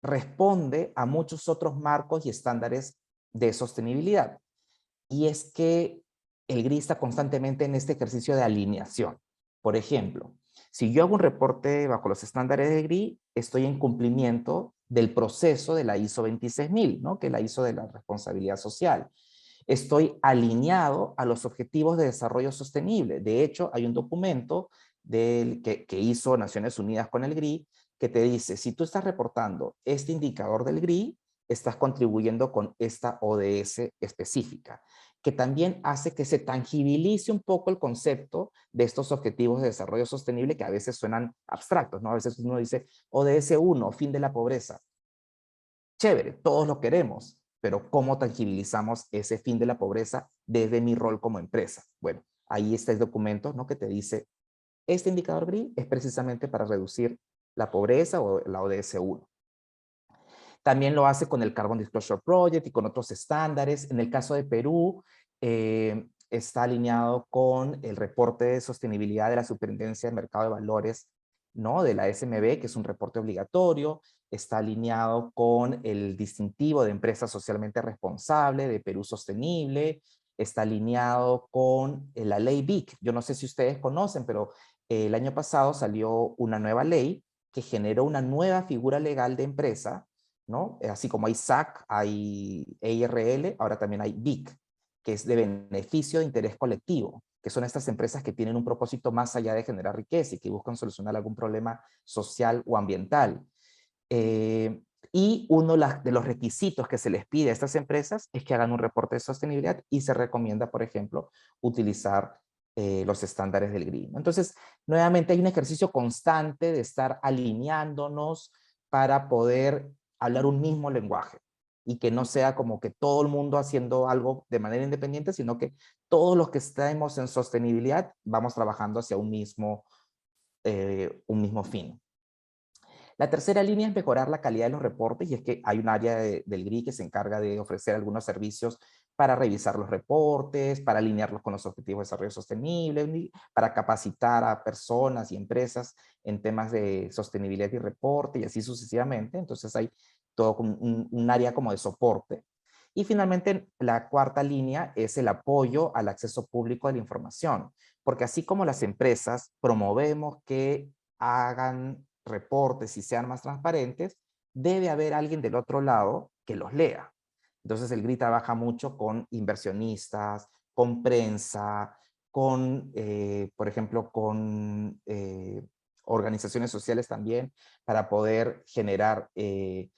responde a muchos otros marcos y estándares de sostenibilidad. Y es que el GRI está constantemente en este ejercicio de alineación. Por ejemplo, si yo hago un reporte bajo los estándares de GRI, estoy en cumplimiento del proceso de la ISO 26000, ¿no? Que es la ISO de la responsabilidad social. Estoy alineado a los objetivos de desarrollo sostenible. De hecho, hay un documento que hizo Naciones Unidas con el GRI que te dice, si tú estás reportando este indicador del GRI, estás contribuyendo con esta ODS específica, que también hace que se tangibilice un poco el concepto de estos objetivos de desarrollo sostenible que a veces suenan abstractos, ¿no? A veces uno dice ODS 1, fin de la pobreza. Chévere, todos lo queremos, pero ¿cómo tangibilizamos ese fin de la pobreza desde mi rol como empresa? Bueno, ahí está el documento, ¿no? Que te dice, este indicador GRI es precisamente para reducir la pobreza o la ODS 1. También lo hace con el Carbon Disclosure Project y con otros estándares. En el caso de Perú, está alineado con el reporte de sostenibilidad de la Superintendencia de Mercado de Valores, ¿no? De la SMB, que es un reporte obligatorio. Está alineado con el distintivo de empresa socialmente responsable de Perú Sostenible. Está alineado con la ley BIC. Yo no sé si ustedes conocen, pero el año pasado salió una nueva ley que generó una nueva figura legal de empresa, ¿no? Así como hay SAC, hay EIRL, ahora también hay BIC, que es de beneficio de interés colectivo, que son estas empresas que tienen un propósito más allá de generar riqueza y que buscan solucionar algún problema social o ambiental. Y uno de los requisitos que se les pide a estas empresas es que hagan un reporte de sostenibilidad y se recomienda, por ejemplo, utilizar los estándares del GRI. Entonces, nuevamente hay un ejercicio constante de estar alineándonos para poder hablar un mismo lenguaje y que no sea como que todo el mundo haciendo algo de manera independiente, sino que todos los que estemos en sostenibilidad vamos trabajando hacia un mismo fin. La tercera línea es mejorar la calidad de los reportes, y es que hay un área del GRI que se encarga de ofrecer algunos servicios para revisar los reportes, para alinearlos con los objetivos de desarrollo sostenible, para capacitar a personas y empresas en temas de sostenibilidad y reporte, y así sucesivamente. Entonces hay todo un área como de soporte. Y finalmente, la cuarta línea es el apoyo al acceso público de la información, porque así como las empresas promovemos que hagan reportes y sean más transparentes, debe haber alguien del otro lado que los lea. Entonces el GRI trabaja mucho con inversionistas, con prensa, con, por ejemplo, con organizaciones sociales también, para poder generar y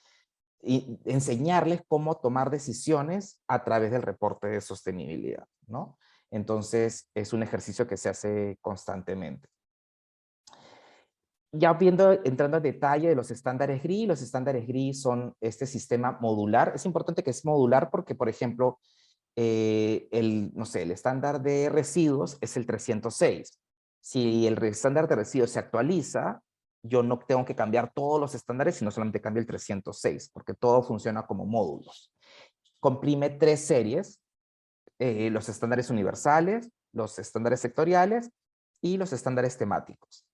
enseñarles cómo tomar decisiones a través del reporte de sostenibilidad, ¿no? Entonces es un ejercicio que se hace constantemente. Ya entrando en detalle de los estándares GRI, los estándares GRI son este sistema modular. Es importante que es modular porque, por ejemplo, no sé, el estándar de residuos es el 306. Si el estándar de residuos se actualiza, yo no tengo que cambiar todos los estándares, sino solamente cambio el 306, porque todo funciona como módulos. Comprime 3 series, los estándares universales, los estándares sectoriales y los estándares temáticos.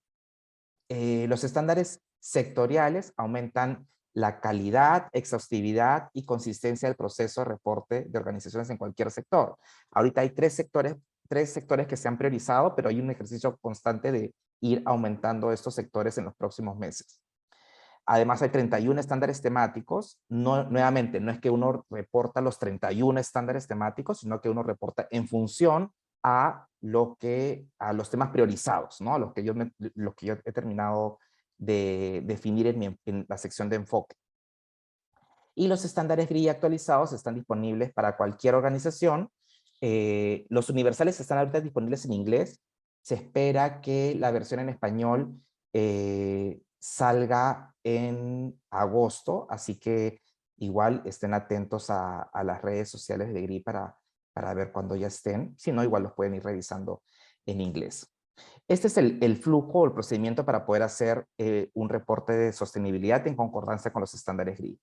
Los estándares sectoriales aumentan la calidad, exhaustividad y consistencia del proceso de reporte de organizaciones en cualquier sector. Ahorita hay tres sectores que se han priorizado, pero hay un ejercicio constante de ir aumentando estos sectores en los próximos meses. Además hay 31 estándares temáticos. Nuevamente, no es que uno reporta los 31 estándares temáticos, sino que uno reporta en función a los temas priorizados, ¿no? Los que yo he terminado de definir en la sección de enfoque. Y los estándares GRI actualizados están disponibles para cualquier organización. Los universales están ahorita disponibles en inglés. Se espera que la versión en español salga en agosto, así que igual estén atentos a las redes sociales de GRI para ver cuándo ya estén. Si no, igual los pueden ir revisando en inglés. Este es el flujo o el procedimiento para poder hacer un reporte de sostenibilidad en concordancia con los estándares GRI.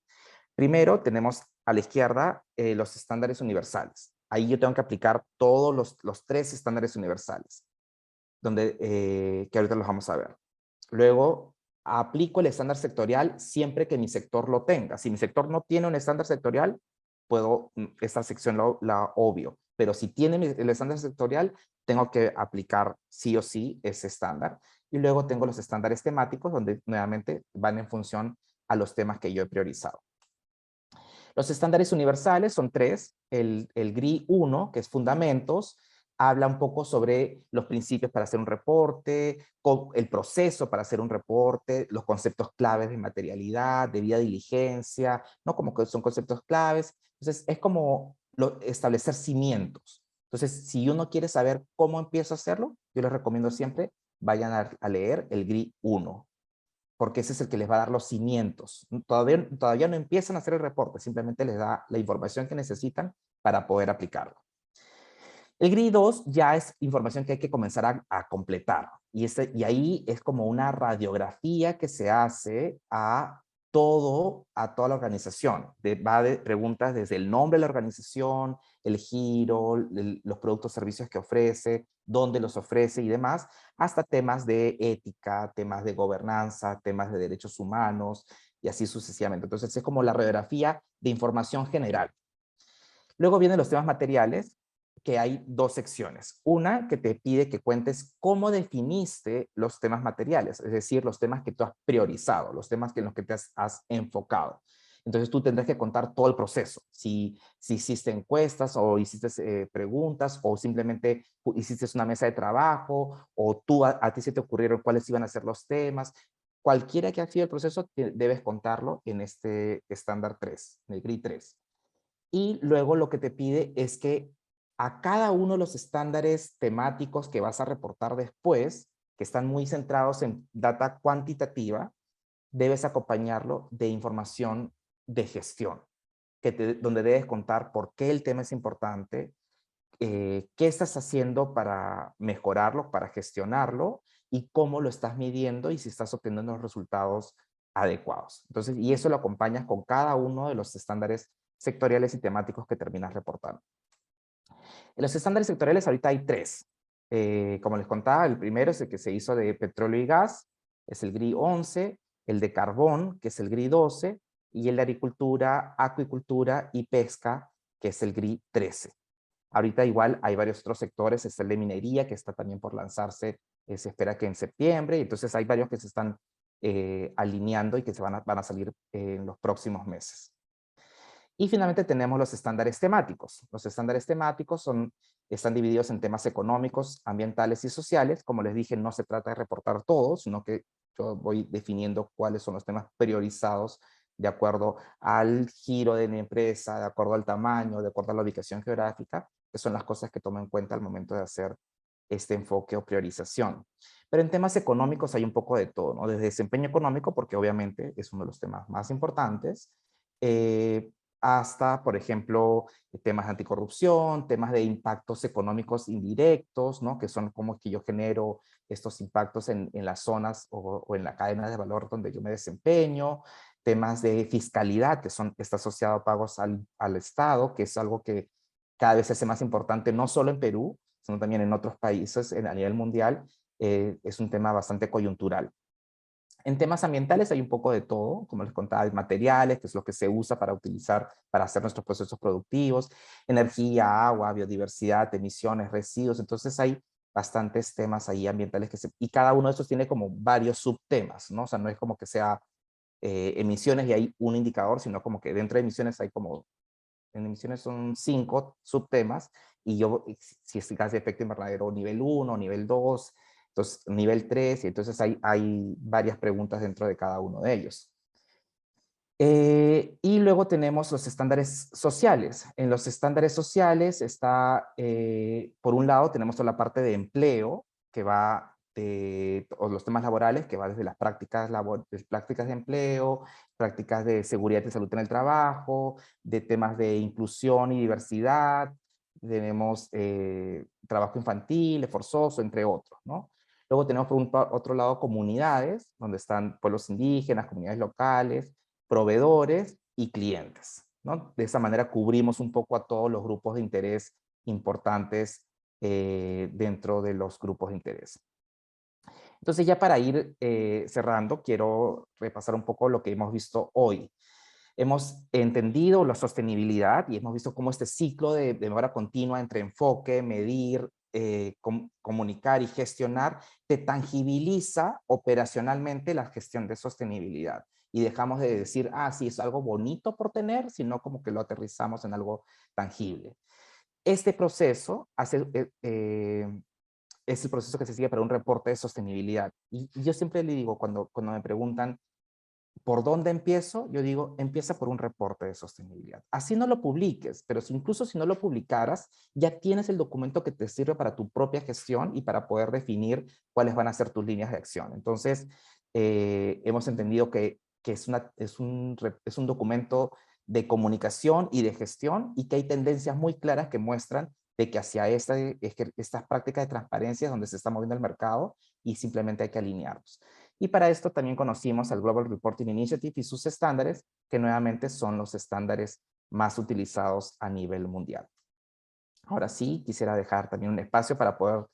Primero tenemos a la izquierda los estándares universales. Ahí yo tengo que aplicar todos los 3 estándares universales, que ahorita los vamos a ver. Luego aplico el estándar sectorial siempre que mi sector lo tenga. Si mi sector no tiene un estándar sectorial, esta sección la obvio. Pero si tiene el estándar sectorial, tengo que aplicar sí o sí ese estándar. Y luego tengo los estándares temáticos, donde nuevamente van en función a los temas que yo he priorizado. Los estándares universales son 3. El GRI 1, que es fundamentos, habla un poco sobre los principios para hacer un reporte, el proceso para hacer un reporte, los conceptos claves de materialidad, debida diligencia, ¿no? Como que son conceptos claves. Entonces, es como establecer cimientos. Entonces, si uno quiere saber cómo empiezo a hacerlo, yo les recomiendo siempre, vayan a leer el GRI 1, porque ese es el que les va a dar los cimientos. Todavía no empiezan a hacer el reporte, simplemente les da la información que necesitan para poder aplicarlo. El GRI 2 ya es información que hay que comenzar a completar. Y ahí es como una radiografía que se hace a toda la organización. Va de preguntas desde el nombre de la organización, el giro, los productos o servicios que ofrece, dónde los ofrece y demás, hasta temas de ética, temas de gobernanza, temas de derechos humanos y así sucesivamente. Entonces es como la radiografía de información general. Luego vienen los temas materiales, que hay 2 secciones. Una que te pide que cuentes cómo definiste los temas materiales, es decir, los temas que tú has priorizado, los temas en los que te has enfocado. Entonces tú tendrás que contar todo el proceso, si hiciste encuestas o hiciste preguntas o simplemente hiciste una mesa de trabajo o a ti se te ocurrieron cuáles iban a ser los temas. Cualquiera que ha sido el proceso, debes contarlo en este estándar 3, en el GRI 3. Y luego lo que te pide es que a cada uno de los estándares temáticos que vas a reportar después, que están muy centrados en data cuantitativa, debes acompañarlo de información de gestión, donde debes contar por qué el tema es importante, qué estás haciendo para mejorarlo, para gestionarlo, y cómo lo estás midiendo y si estás obteniendo los resultados adecuados. Entonces, y eso lo acompañas con cada uno de los estándares sectoriales y temáticos que terminas reportando. En los estándares sectoriales ahorita hay 3. Como les contaba, el primero es el que se hizo de petróleo y gas, es el GRI 11, el de carbón, que es el GRI 12, y el de agricultura, acuicultura y pesca, que es el GRI 13. Ahorita igual hay varios otros sectores, está el de minería, que está también por lanzarse, se espera que en septiembre, y entonces hay varios que se están alineando y que van a salir en los próximos meses. Y finalmente tenemos los estándares temáticos. Los estándares temáticos están divididos en temas económicos, ambientales y sociales. Como les dije, no se trata de reportar todos, sino que yo voy definiendo cuáles son los temas priorizados de acuerdo al giro de mi empresa, de acuerdo al tamaño, de acuerdo a la ubicación geográfica, que son las cosas que tomo en cuenta al momento de hacer este enfoque o priorización. Pero en temas económicos hay un poco de todo, ¿no? Desde desempeño económico, porque obviamente es uno de los temas más importantes, hasta, por ejemplo, temas de anticorrupción, temas de impactos económicos indirectos, ¿no? Que son cómo es que yo genero estos impactos en las zonas o en la cadena de valor donde yo me desempeño, temas de fiscalidad, que está asociado a pagos al Estado, que es algo que cada vez se hace más importante, no solo en Perú, sino también en otros países a nivel mundial. Es un tema bastante coyuntural. En temas ambientales hay un poco de todo, como les contaba, materiales, que es lo que se usa para para hacer nuestros procesos productivos, energía, agua, biodiversidad, emisiones, residuos. Entonces hay bastantes temas ahí ambientales y cada uno de estos tiene como varios subtemas, ¿no? O sea, no es como que sea emisiones y hay un indicador, sino como que dentro de emisiones hay en emisiones son 5 subtemas, y si es gas de efecto invernadero nivel 1, nivel 2, entonces nivel 3, y entonces hay varias preguntas dentro de cada uno de ellos. Y luego tenemos los estándares sociales. En los estándares sociales está, por un lado, tenemos toda la parte de empleo, que va o los temas laborales, que va desde las prácticas de empleo, prácticas de seguridad y salud en el trabajo, de temas de inclusión y diversidad, tenemos trabajo infantil, forzoso, entre otros, ¿no? Luego tenemos por otro lado comunidades, donde están pueblos indígenas, comunidades locales, proveedores y clientes, ¿no? De esa manera cubrimos un poco a todos los grupos de interés importantes dentro de los grupos de interés. Entonces ya para ir cerrando, quiero repasar un poco lo que hemos visto hoy. Hemos entendido la sostenibilidad y hemos visto cómo este ciclo de mejora continua entre enfoque, medir, comunicar y gestionar te tangibiliza operacionalmente la gestión de sostenibilidad. Y dejamos de decir, ah, sí, es algo bonito por tener, sino como que lo aterrizamos en algo tangible. Este proceso es el proceso que se sigue para un reporte de sostenibilidad. Y yo siempre le digo, cuando me preguntan, ¿por dónde empiezo? Yo digo, empieza por un reporte de sostenibilidad. Así no lo publiques, pero incluso si no lo publicaras, ya tienes el documento que te sirve para tu propia gestión y para poder definir cuáles van a ser tus líneas de acción. Entonces, hemos entendido que es un documento de comunicación y de gestión y que hay tendencias muy claras que muestran de que hacia estas prácticas de transparencia es donde se está moviendo el mercado y simplemente hay que alinearlos. Y para esto también conocimos al Global Reporting Initiative y sus estándares, que nuevamente son los estándares más utilizados a nivel mundial. Ahora sí, quisiera dejar también un espacio para poder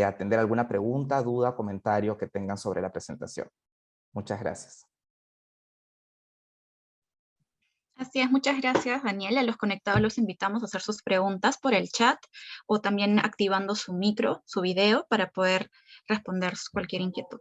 atender alguna pregunta, duda, comentario que tengan sobre la presentación. Muchas gracias. Así es, muchas gracias, Daniel. A los conectados los invitamos a hacer sus preguntas por el chat o también activando su micro, su video, para poder responder cualquier inquietud.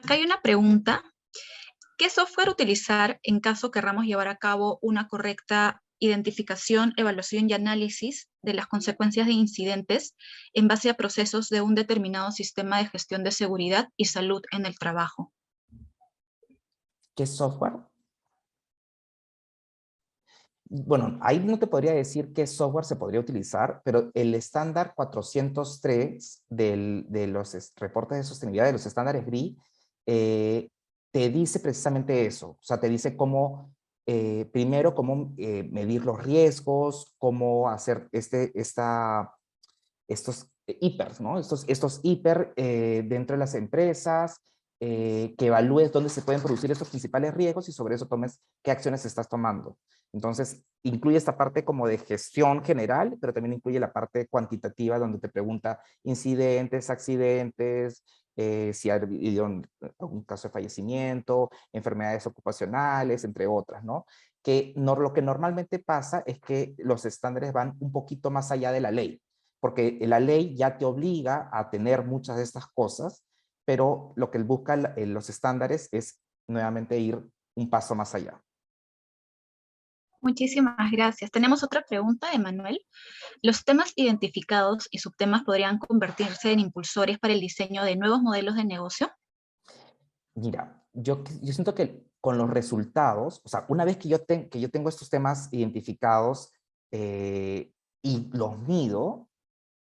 Acá hay una pregunta. ¿Qué software utilizar en caso querramos llevar a cabo una correcta identificación, evaluación y análisis de las consecuencias de incidentes en base a procesos de un determinado sistema de gestión de seguridad y salud en el trabajo? ¿Qué software? Bueno, ahí no te podría decir qué software se podría utilizar, pero el estándar 403 de los reportes de sostenibilidad, de los estándares GRI, te dice precisamente eso. O sea, te dice cómo, primero, cómo medir los riesgos, cómo hacer estos hipers, ¿no? Estos hiper dentro de las empresas, que evalúes dónde se pueden producir estos principales riesgos y sobre eso tomes qué acciones estás tomando. Entonces, incluye esta parte como de gestión general, pero también incluye la parte cuantitativa donde te pregunta incidentes, accidentes, si ha habido algún caso de fallecimiento, enfermedades ocupacionales, entre otras, ¿no? Lo que normalmente pasa es que los estándares van un poquito más allá de la ley, porque la ley ya te obliga a tener muchas de estas cosas, pero lo que busca los estándares es nuevamente ir un paso más allá. Muchísimas gracias. Tenemos otra pregunta, Emanuel. ¿Los temas identificados y subtemas podrían convertirse en impulsores para el diseño de nuevos modelos de negocio? Mira, yo siento que con los resultados, o sea, una vez que yo tengo estos temas identificados y los mido,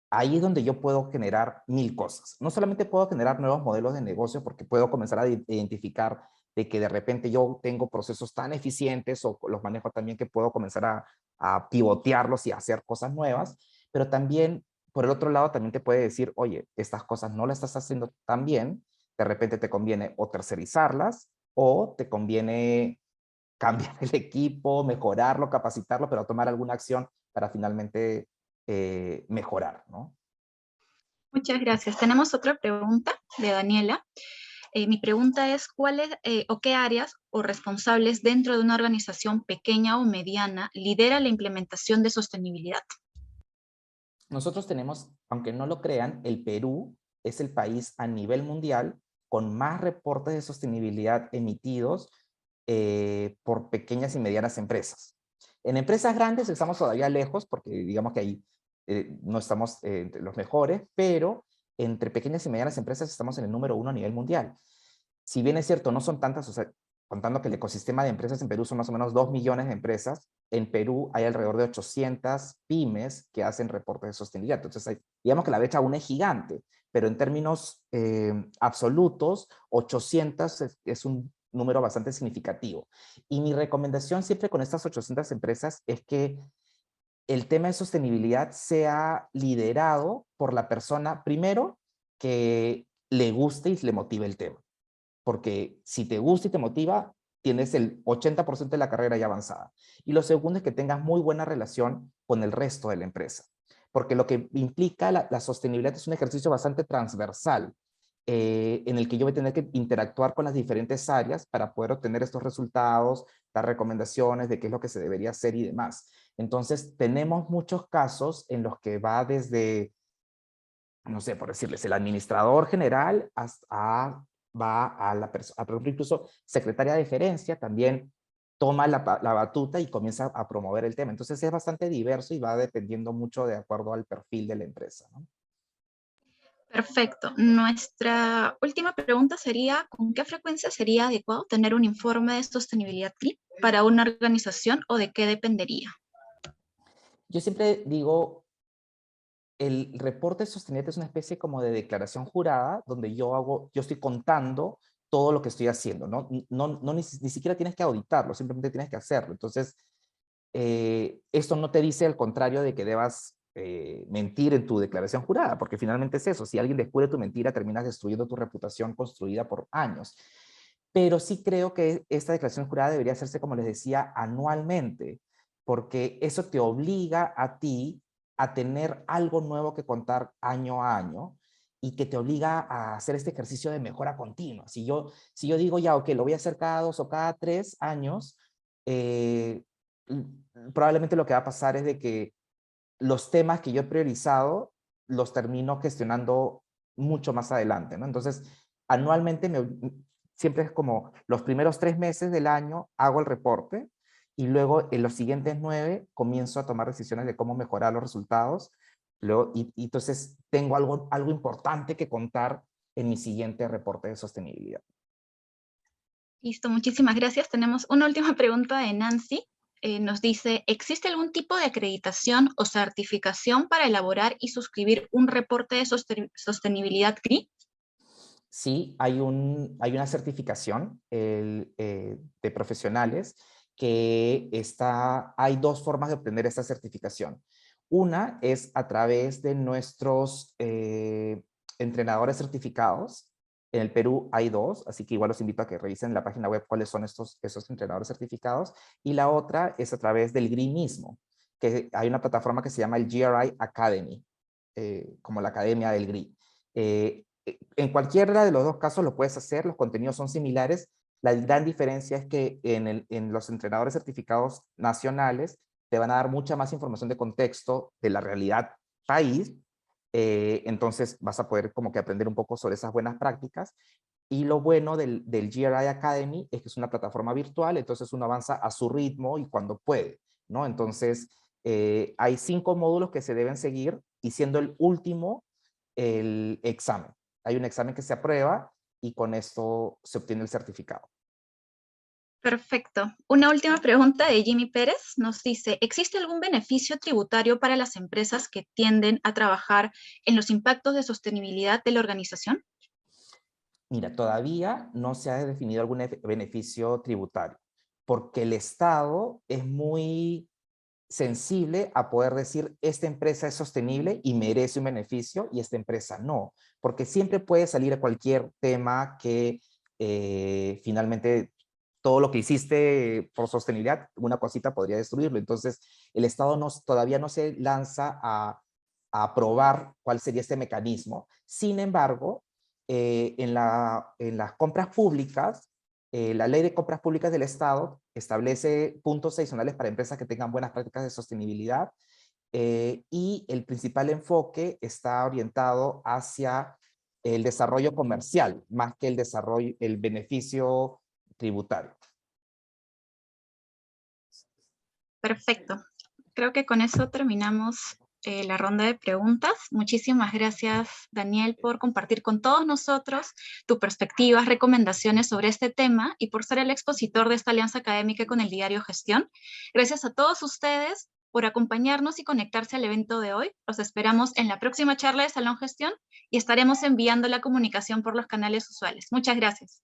ahí es donde yo puedo generar mil cosas. No solamente puedo generar nuevos modelos de negocio, porque puedo comenzar a identificar de que de repente yo tengo procesos tan eficientes o los manejo también que puedo comenzar a pivotearlos y a hacer cosas nuevas, pero también, por el otro lado, también te puede decir, oye, estas cosas no las estás haciendo tan bien, de repente te conviene o tercerizarlas o te conviene cambiar el equipo, mejorarlo, capacitarlo, pero tomar alguna acción para finalmente mejorar, ¿no? Muchas gracias. Tenemos otra pregunta de Daniela. Mi pregunta es, ¿cuáles o qué áreas o responsables dentro de una organización pequeña o mediana lidera la implementación de sostenibilidad? Nosotros tenemos, aunque no lo crean, el Perú es el país a nivel mundial con más reportes de sostenibilidad emitidos por pequeñas y medianas empresas. En empresas grandes estamos todavía lejos porque digamos que ahí no estamos entre los mejores, pero entre pequeñas y medianas empresas estamos en el número 1 a nivel mundial. Si bien es cierto, no son tantas, o sea, contando que el ecosistema de empresas en Perú son más o menos 2 millones de empresas, en Perú hay alrededor de 800 pymes que hacen reportes de sostenibilidad. Entonces, digamos que la brecha aún es gigante, pero en términos absolutos, 800 es un número bastante significativo. Y mi recomendación siempre con estas 800 empresas es que el tema de sostenibilidad sea liderado por la persona, primero, que le guste y le motive el tema. Porque si te gusta y te motiva, tienes el 80% de la carrera ya avanzada. Y lo segundo es que tengas muy buena relación con el resto de la empresa. Porque lo que implica la sostenibilidad es un ejercicio bastante transversal, en el que yo voy a tener que interactuar con las diferentes áreas para poder obtener estos resultados, dar recomendaciones de qué es lo que se debería hacer y demás. Entonces, tenemos muchos casos en los que va desde, no sé, por decirles, el administrador general va a la persona, por ejemplo, incluso secretaria de gerencia también toma la batuta y comienza a promover el tema. Entonces es bastante diverso y va dependiendo mucho de acuerdo al perfil de la empresa, ¿no? Perfecto. Nuestra última pregunta sería, ¿con qué frecuencia sería adecuado tener un informe de sostenibilidad CRI para una organización o de qué dependería? Yo siempre digo, el reporte sostenible es una especie como de declaración jurada donde yo estoy contando todo lo que estoy haciendo, ¿no? Ni siquiera tienes que auditarlo, simplemente tienes que hacerlo. Entonces, esto no te dice al contrario de que debas mentir en tu declaración jurada, porque finalmente es eso. Si alguien descubre tu mentira, terminas destruyendo tu reputación construida por años. Pero sí creo que esta declaración jurada debería hacerse, como les decía, anualmente, porque eso te obliga a ti a tener algo nuevo que contar año a año y que te obliga a hacer este ejercicio de mejora continua. Si yo digo ya, ok, lo voy a hacer cada 2 o cada 3 años, eh, probablemente lo que va a pasar es de que los temas que yo he priorizado los termino gestionando mucho más adelante, ¿no? Entonces, anualmente siempre es como los primeros 3 meses del año hago el reporte y luego en los siguientes 9 comienzo a tomar decisiones de cómo mejorar los resultados. Luego, y entonces tengo algo importante que contar en mi siguiente reporte de sostenibilidad. Listo, muchísimas gracias. Tenemos una última pregunta de Nancy. Nos dice, ¿existe algún tipo de acreditación o certificación para elaborar y suscribir un reporte de sostenibilidad CRI? Sí, hay una certificación de profesionales hay 2 formas de obtener esta certificación. Una es a través de nuestros entrenadores certificados. En el Perú hay 2, así que igual los invito a que revisen en la página web cuáles son esos entrenadores certificados. Y la otra es a través del GRI mismo, que hay una plataforma que se llama el GRI Academy, como la Academia del GRI. En cualquiera de los 2 casos lo puedes hacer, los contenidos son similares. La gran diferencia es que en los entrenadores certificados nacionales te van a dar mucha más información de contexto de la realidad país, entonces vas a poder como que aprender un poco sobre esas buenas prácticas. Y lo bueno del GRI Academy es que es una plataforma virtual, entonces uno avanza a su ritmo y cuando puede, ¿no? Entonces, hay 5 módulos que se deben seguir y siendo el último el examen. Hay un examen que se aprueba y con esto se obtiene el certificado. Perfecto. Una última pregunta de Jimmy Pérez. Nos dice, ¿existe algún beneficio tributario para las empresas que tienden a trabajar en los impactos de sostenibilidad de la organización? Mira, todavía no se ha definido algún beneficio tributario, porque el Estado es muy sensible a poder decir esta empresa es sostenible y merece un beneficio y esta empresa no, porque siempre puede salir a cualquier tema que finalmente todo lo que hiciste por sostenibilidad, una cosita podría destruirlo. Entonces, el Estado todavía no se lanza a probar cuál sería este mecanismo. Sin embargo, en las compras públicas, la ley de compras públicas del Estado establece puntos adicionales para empresas que tengan buenas prácticas de sostenibilidad y el principal enfoque está orientado hacia el desarrollo comercial, más que el beneficio tributario. Perfecto. Creo que con eso terminamos la ronda de preguntas. Muchísimas gracias, Daniel, por compartir con todos nosotros tus perspectivas, recomendaciones sobre este tema y por ser el expositor de esta alianza académica con el diario Gestión. Gracias a todos ustedes por acompañarnos y conectarse al evento de hoy. Los esperamos en la próxima charla de Salón Gestión y estaremos enviando la comunicación por los canales usuales. Muchas gracias.